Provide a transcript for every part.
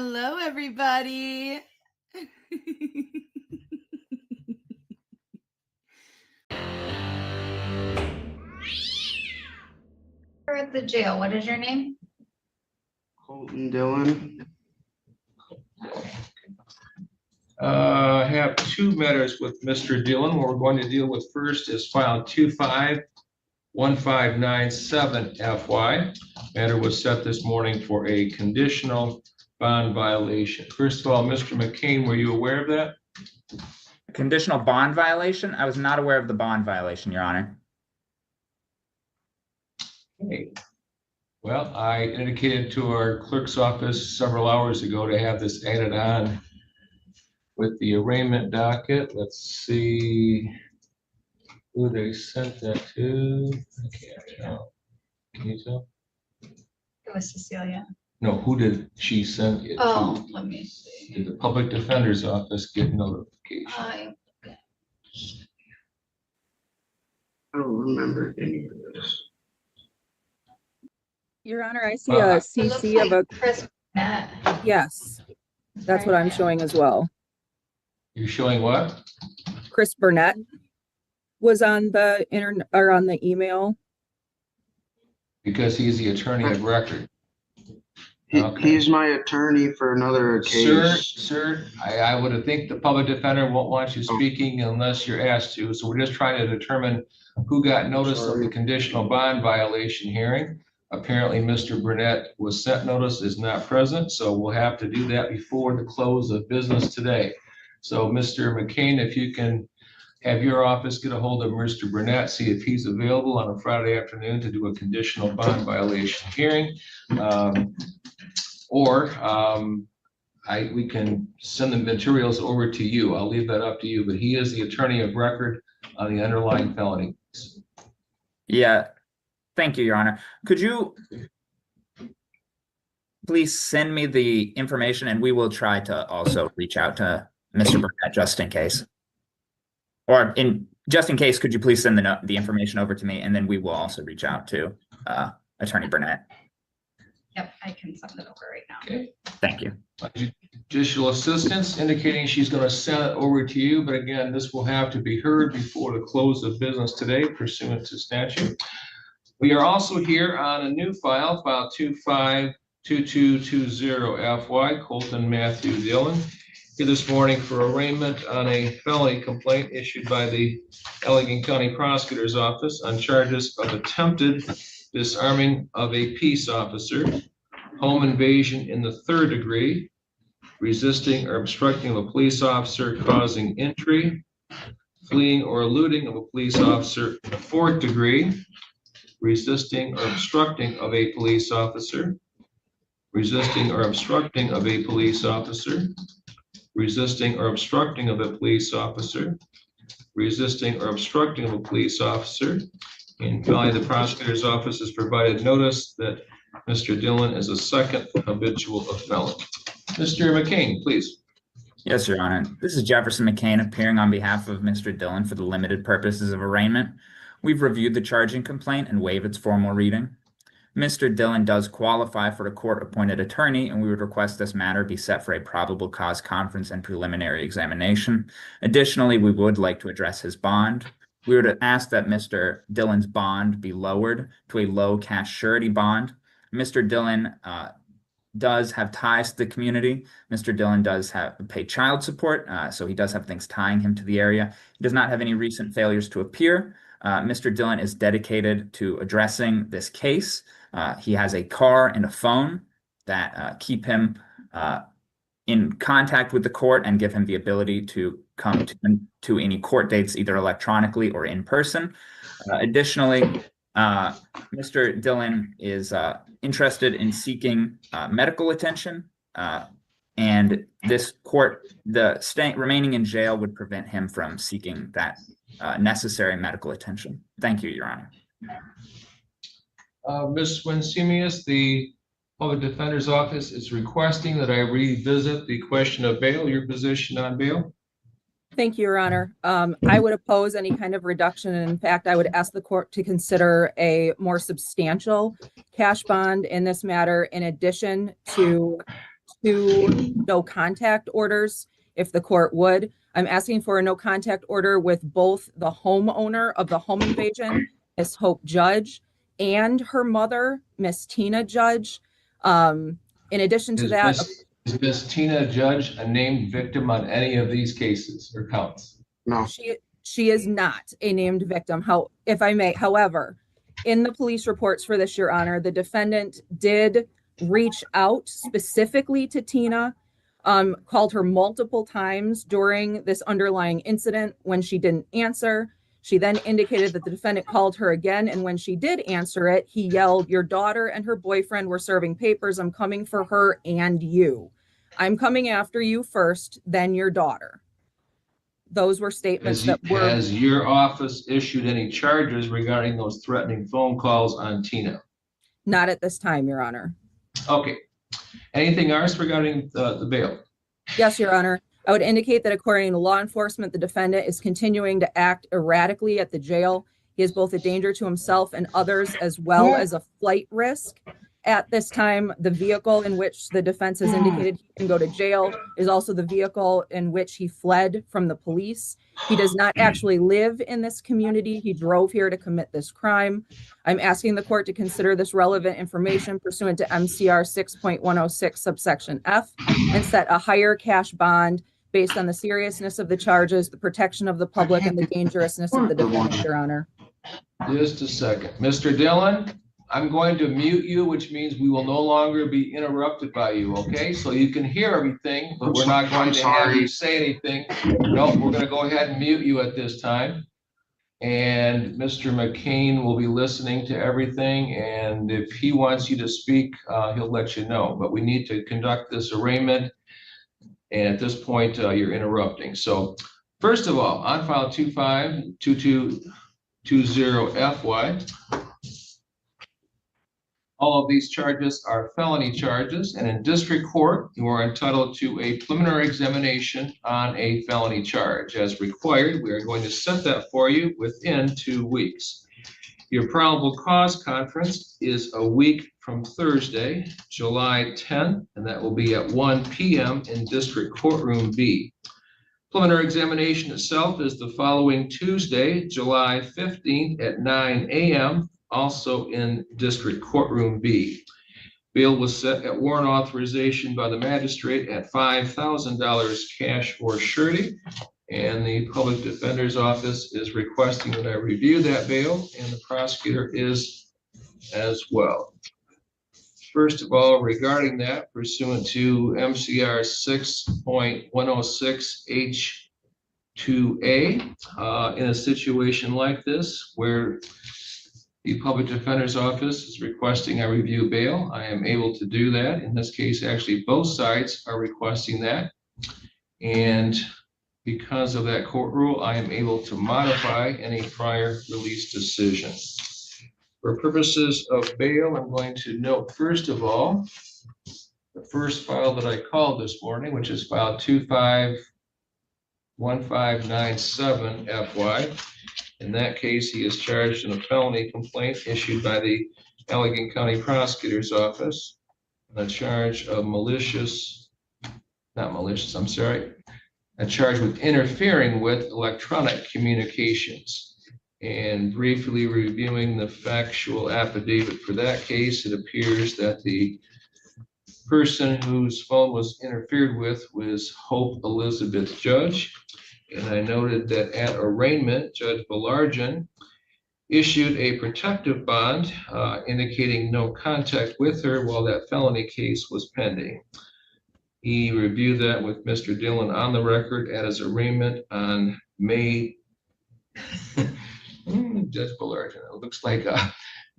Hello, everybody. We're at the jail. What is your name? Colton Dillon. I have two matters with Mr. Dillon. What we're going to deal with first is file 251597FY. Matter was set this morning for a conditional bond violation. First of all, Mr. McCain, were you aware of that? Conditional bond violation? I was not aware of the bond violation, Your Honor. Okay. Well, I indicated to our clerk's office several hours ago to have this added on with the arraignment docket. Let's see who they sent that to. I can't tell. Can you tell? It was Cecilia. No, who did she send it Oh, to? let me see. Did the public defender's office get notification? I don't remember any of this. Your Honor, I see Well, a it CC of a, Chris Burnett. yes, that's what I'm showing as well. You're showing what? Chris Burnett was on the or on the email. Because he's the attorney of record. Okay. He's my attorney for another case. Sir, I would think the public defender won't want you speaking unless you're asked to. So we're just trying to determine who got notice of the conditional bond violation hearing. Apparently, Mr. Burnett was sent notice, is not present, so we'll have to do that before the close of business today. So Mr. McCain, if you can have your office get a hold of Mr. Burnett, see if he's available on a Friday afternoon to do a conditional bond violation hearing. We can send the materials over to you. I'll leave that up to you, but he is the attorney of record on the underlying felony. Yeah, thank you, Your Honor. Could you please send me the information and we will try to also reach out to Mr. Burnett just in case. Or just in case, could you please send the information over to me and then we will also reach out to Attorney Burnett. Yep, I can send it over right now. Okay. Thank you. Judicial assistance indicating she's going to send it over to you, but again, this will have to be heard before the close of business today pursuant to statute. We are also here on a new file 252220FY, Colton Matthew Dillon, here this morning for arraignment on a felony complaint issued by the Allegheny County Prosecutor's Office on charges of attempted disarming of a peace officer, home invasion in the 3rd degree, resisting or obstructing of a police officer causing injury, fleeing or eluding of a police officer in the 4th degree, resisting or obstructing of a police officer, resisting or obstructing of a police officer, resisting or obstructing of a police officer, resisting or obstructing of a police officer. In finally, the prosecutor's office has provided notice that Mr. Dillon is a second habitual felon. Mr. McCain, please. Yes, Your Honor. This is Jefferson McCain appearing on behalf of Mr. Dillon for the limited purposes of arraignment. We've reviewed the charging complaint and waive its formal reading. Mr. Dillon does qualify for a court-appointed attorney, and we would request this matter be set for a probable cause conference and preliminary examination. Additionally, we would like to address his bond. We would ask that Mr. Dillon's bond be lowered to a low cash surety bond. Mr. Dillon does have ties to the community. Mr. Dillon does pay child support, so he does have things tying him to the area. He does not have any recent failures to appear. Mr. Dillon is dedicated to addressing this case. He has a car and a phone that keep him in contact with the court and give him the ability to come to any court dates, either electronically or in person. Additionally, Mr. Dillon is interested in seeking medical attention, and this court, remaining in jail would prevent him from seeking that necessary medical attention. Thank you, Your Honor. Ms. Winsemius, the Public Defender's Office is requesting that I revisit the question of bail, your position on bail. Thank you, Your Honor. I would oppose any kind of reduction. And in fact, I would ask the court to consider a more substantial cash bond in this matter, in addition to two no contact orders, if the court would. I'm asking for a no contact order with both the homeowner of the home invasion, Miss Hope Judge, and her mother, Miss Tina Judge. In addition to that, Is Miss Tina Judge a named victim on any of these cases or counts? No, she is not a named victim. If I may, however, in the police reports for this, Your Honor, the defendant did reach out specifically to Tina, called her multiple times during this underlying incident. When she didn't answer, she then indicated that the defendant called her again, and when she did answer it, he yelled, "Your daughter and her boyfriend were serving papers. I'm coming for her and you. I'm coming after you first, then your daughter." Those were statements Has your office issued any charges regarding those threatening phone calls on Tina? Not at this time, Your Honor. Okay. Anything else regarding the bail? Yes, Your Honor. I would indicate that according to law enforcement, the defendant is continuing to act erratically at the jail. He is both a danger to himself and others, as well as a flight risk. At this time, the vehicle in which the defense has indicated he can go to jail is also the vehicle in which he fled from the police. He does not actually live in this community. He drove here to commit this crime. I'm asking the court to consider this relevant information pursuant to MCR 6.106 subsection F and set a higher cash bond based on the seriousness of the charges, the protection of the public, and the dangerousness of the defendant, Your Honor. Just a second. Mr. Dillon, I'm going to mute you, which means we will no longer be interrupted by you, okay? So you can hear everything, but we're not going to have you say anything. No, we're going to go ahead and mute you at this time. And Mr. McCain will be listening to everything, and if he wants you to speak, he'll let you know. But we need to conduct this arraignment, and at this point, you're interrupting. So first of all, on file 252220FY, all of these charges are felony charges, and in district court, you are entitled to a preliminary examination on a felony charge. As required, we are going to set that for you within 2 weeks. Your probable cause conference is a week from Thursday, July 10th, and that will be at 1 p.m. in District Courtroom B. Preliminary examination itself is the following Tuesday, July 15th at 9 a.m., also in District Courtroom B. Bail was set at warrant authorization by the magistrate at $5,000 cash or surety, and the public defender's office is requesting that I review that bail, and the prosecutor is as well. First of all, regarding that, pursuant to MCR 6.106 H2A, in a situation like this where the public defender's office is requesting I review bail, I am able to do that. In this case, actually, both sides are requesting that. And because of that court rule, I am able to modify any prior release decision. For purposes of bail, I'm going to note, first of all, the first file that I called this morning, which is file 251597FY. In that case, he is charged in a felony complaint issued by the Allegheny County Prosecutor's Office, a charge of a charge with interfering with electronic communications. And briefly reviewing the factual affidavit for that case, it appears that the person whose phone was interfered with was Hope Elizabeth Judge. And I noted that at arraignment, Judge Belargin issued a protective bond indicating no contact with her while that felony case was pending. He reviewed that with Mr. Dillon on the record at his arraignment on May, Judge Belargin, it looks like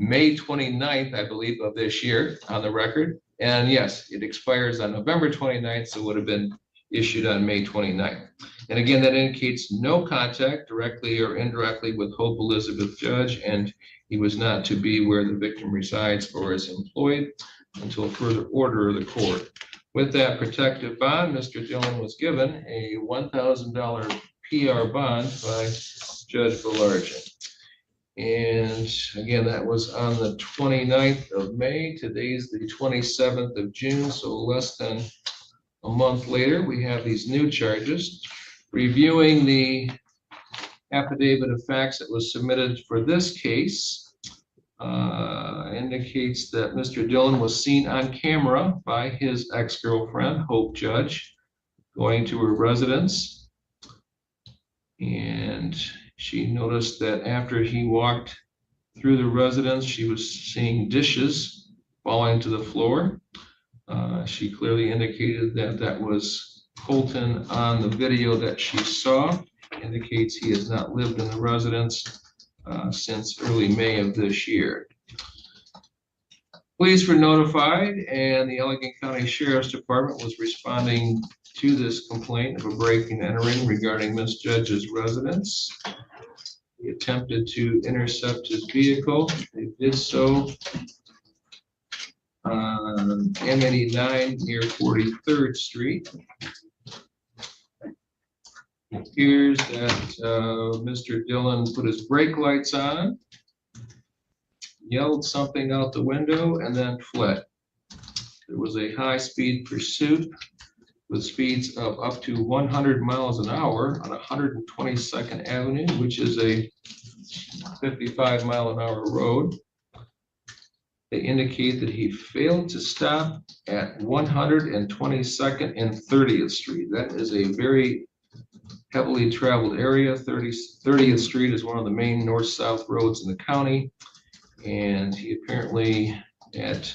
May 29th, I believe, of this year on the record. And yes, it expires on November 29th, so it would have been issued on May 29th. And again, that indicates no contact directly or indirectly with Hope Elizabeth Judge, and he was not to be where the victim resides or is employed until further order of the court. With that protective bond, Mr. Dillon was given a $1,000 PR bond by Judge Belargin. And again, that was on the 29th of May. Today's the 27th of June, so less than a month later, we have these new charges. Reviewing the affidavit of facts that was submitted for this case, indicates that Mr. Dillon was seen on camera by his ex-girlfriend, Hope Judge, going to her residence. And she noticed that after he walked through the residence, she was seeing dishes falling to the floor. She clearly indicated that that was Colton on the video that she saw. Indicates he has not lived in the residence since early May of this year. Police were notified, and the Allegheny County Sheriff's Department was responding to this complaint of a breaking and entering regarding Ms. Judge's residence. He attempted to intercept his vehicle. They did so on M89 near 43rd Street. It appears that Mr. Dillon put his brake lights on, yelled something out the window, and then fled. There was a high-speed pursuit with speeds of up to 100 miles an hour on 122nd Avenue, which is a 55-mile-an-hour road. They indicate that he failed to stop at 122nd and 30th Street. That is a very heavily traveled area. 30th Street is one of the main north-south roads in the county. And he apparently at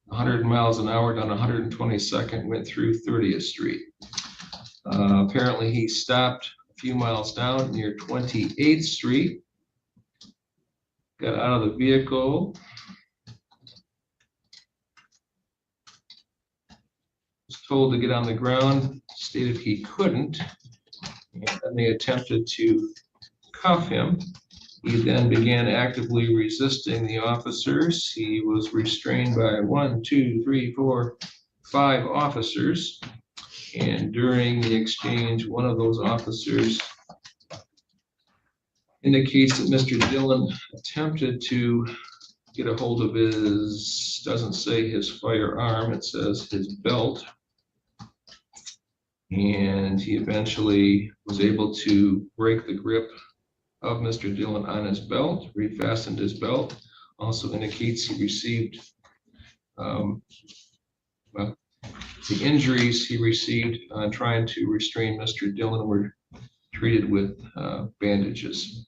100 miles an hour down 122nd went through 30th Street. Apparently he stopped a few miles down near 28th Street, got out of the vehicle, was told to get on the ground, stated he couldn't, and then they attempted to cuff him. He then began actively resisting the officers. He was restrained by 5 officers. And during the exchange, one of those officers indicates that Mr. Dillon attempted to get a hold of his, doesn't say his firearm, it says his belt. And he eventually was able to break the grip of Mr. Dillon on his belt, refastened his belt. Also indicates he received, well, the injuries he received trying to restrain Mr. Dillon were treated with bandages.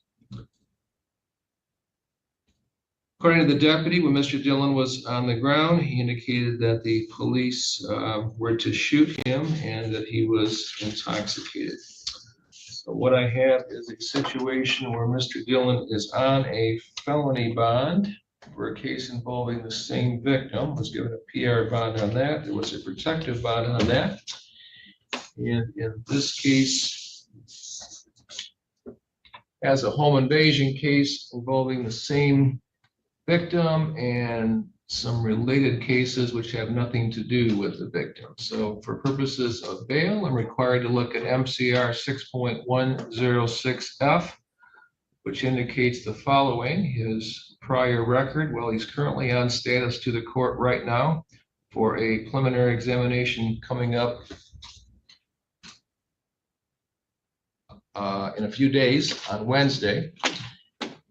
According to the deputy, when Mr. Dillon was on the ground, he indicated that the police were to shoot him and that he was intoxicated. So what I have is a situation where Mr. Dillon is on a felony bond for a case involving the same victim, was given a PR bond on that. There was a protective bond on that. And in this case, as a home invasion case involving the same victim and some related cases which have nothing to do with the victim. So for purposes of bail, I'm required to look at MCR 6.106F, which indicates the following: his prior record. Well, he's currently on status to the court right now for a preliminary examination coming up in a few days on Wednesday.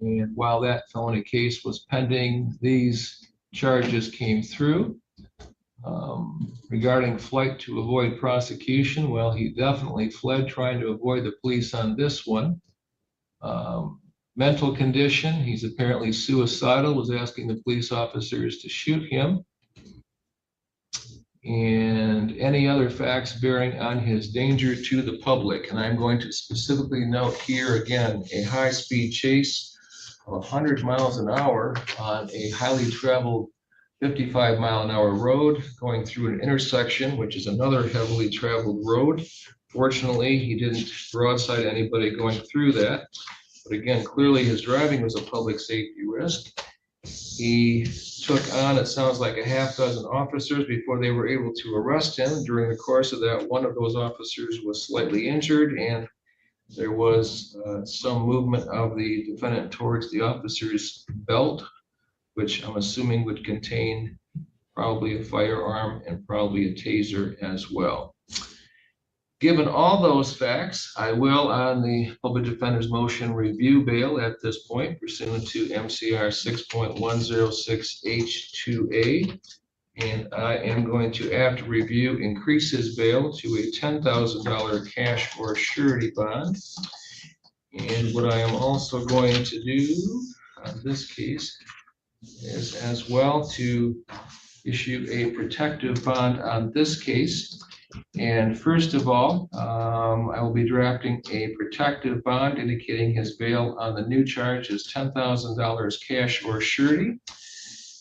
And while that felony case was pending, these charges came through. Regarding flight to avoid prosecution, well, he definitely fled trying to avoid the police on this one. Mental condition, he's apparently suicidal, was asking the police officers to shoot him. And any other facts bearing on his danger to the public. And I'm going to specifically note here again, a high-speed chase of 100 miles an hour on a highly traveled 55-mile-an-hour road going through an intersection, which is another heavily traveled road. Fortunately, he didn't broadside anybody going through that. But again, clearly his driving was a public safety risk. He took on, it sounds like, a half dozen officers before they were able to arrest him. During the course of that, one of those officers was slightly injured, and there was some movement of the defendant towards the officer's belt, which I'm assuming would contain probably a firearm and probably a taser as well. Given all those facts, I will, on the public defender's motion, review bail at this point pursuant to MCR 6.106H2A. And I am going to, after review, increase his bail to a $10,000 cash or surety bond. And what I am also going to do on this case is as well to issue a protective bond on this case. And first of all, I will be drafting a protective bond indicating his bail on the new charge is $10,000 cash or surety.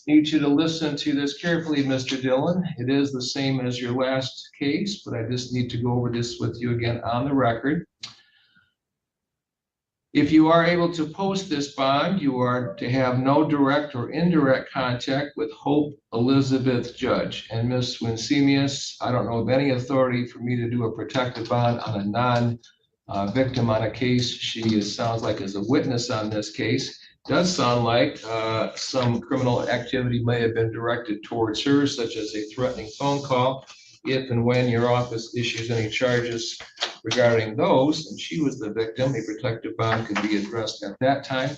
Need you to listen to this carefully, Mr. Dillon. It is the same as your last case, but I just need to go over this with you again on the record. If you are able to post this bond, you are to have no direct or indirect contact with Hope Elizabeth Judge. And Ms. Winsemius, I don't know of any authority for me to do a protective bond on a non-victim on a case. She sounds like is a witness on this case. Does sound like some criminal activity may have been directed towards her, such as a threatening phone call. If and when your office issues any charges regarding those, and she was the victim, a protective bond could be addressed at that time.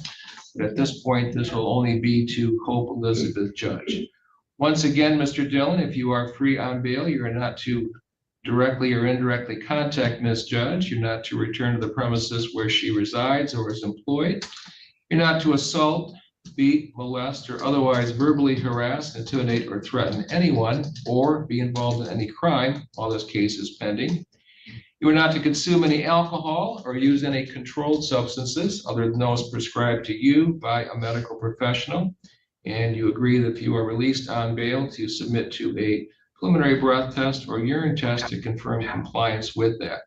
But at this point, this will only be to Hope Elizabeth Judge. Once again, Mr. Dillon, if you are free on bail, you are not to directly or indirectly contact Ms. Judge. You're not to return to the premises where she resides or is employed. You're not to assault, beat, molest, or otherwise verbally harass, intimidate, or threaten anyone, or be involved in any crime while this case is pending. You are not to consume any alcohol or use any controlled substances other than those prescribed to you by a medical professional. And you agree that if you are released on bail to submit to a preliminary breath test or urine test to confirm compliance with that.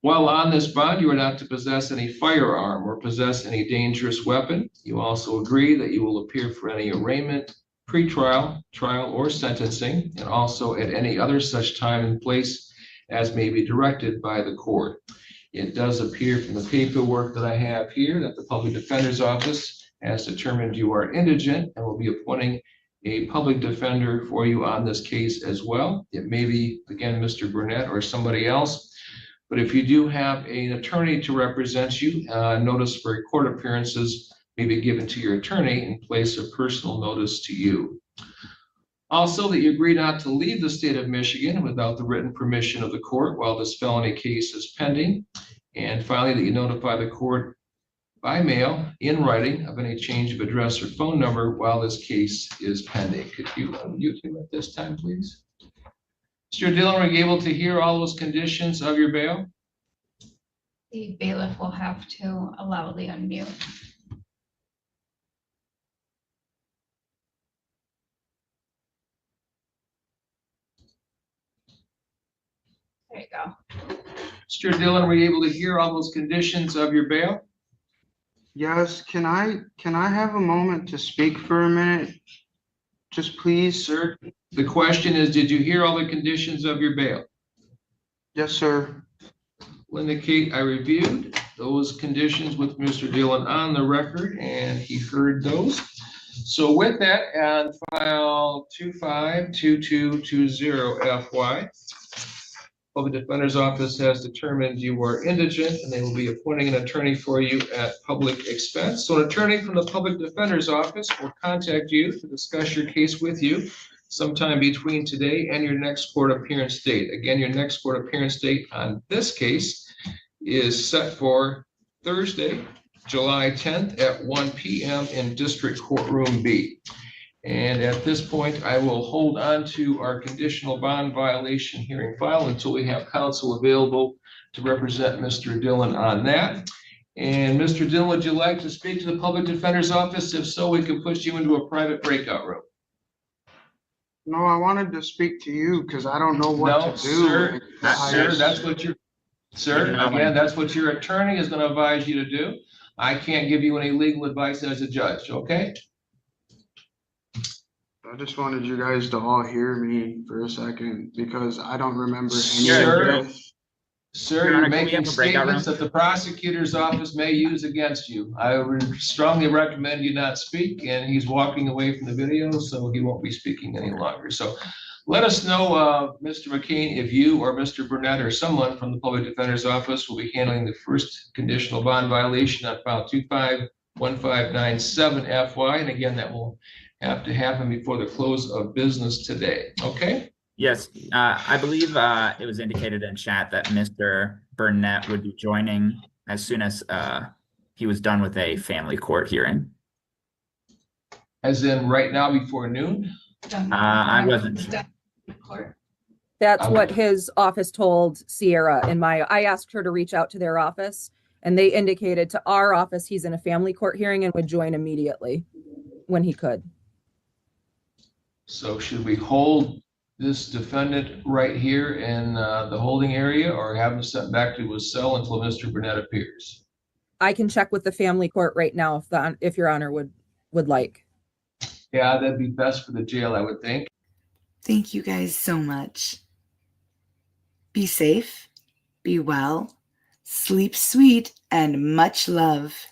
While on this bond, you are not to possess any firearm or possess any dangerous weapon. You also agree that you will appear for any arraignment, pretrial, trial, or sentencing, and also at any other such time and place as may be directed by the court. It does appear from the paperwork that I have here that the Public Defender's Office has determined you are indigent and will be appointing a public defender for you on this case as well. It may be, again, Mr. Burnett or somebody else. But if you do have an attorney to represent you, notice for court appearances may be given to your attorney in place of personal notice to you. Also, that you agree not to leave the state of Michigan without the written permission of the court while this felony case is pending. And finally, that you notify the court by mail in writing of any change of address or phone number while this case is pending. Could you unmute him at this time, please? Mr. Dillon, were you able to hear all those conditions of your bail? The bailiff will have to allow the unmute. There you go. Mr. Dillon, were you able to hear all those conditions of your bail? Yes, can I have a moment to speak for a minute? Just please? Sir, the question is, did you hear all the conditions of your bail? Yes, sir. Will indicate I reviewed those conditions with Mr. Dillon on the record, and he heard those. So with that, on file 252220FY, Public Defender's Office has determined you are indigent, and they will be appointing an attorney for you at public expense. So an attorney from the Public Defender's Office will contact you to discuss your case with you sometime between today and your next court appearance date. Again, your next court appearance date on this case is set for Thursday, July 10th at 1 p.m. in District Courtroom B. And at this point, I will hold on to our conditional bond violation hearing file until we have counsel available to represent Mr. Dillon on that. And Mr. Dillon, would you like to speak to the Public Defender's Office? If so, we can push you into a private breakout room. No, I wanted to speak to you because I don't know what to do. Sir, that's what you're, sir, again, that's what your attorney is going to advise you to do. I can't give you any legal advice as a judge, okay? I just wanted you guys to all hear me for a second because I don't remember any of this. Sir, you're making statements that the prosecutor's office may use against you. I would strongly recommend you not speak, and he's walking away from the video, so he won't be speaking any longer. So Let us know, Mr. McCain, if you or Mr. Burnett or someone from the Public Defender's Office will be handling the first conditional bond violation on file 251597FY. And again, that will have to happen before the close of business today. Okay? Yes, I believe it was indicated in chat that Mr. Burnett would be joining as soon as he was done with a family court hearing. As in right now before noon? I wasn't sure. Court. That's Okay. what his office told Sierra and I asked her to reach out to their office and they indicated to our office he's in a family court hearing and would join immediately when he could. So should we hold this defendant right here in the holding area or have him sent back to his cell until Mr. Burnett appears? I can check with the family court right now if your honor would like. Yeah, that'd be best for the jail, I would think. Thank you guys so much. Be safe, be well, sleep sweet, and much love.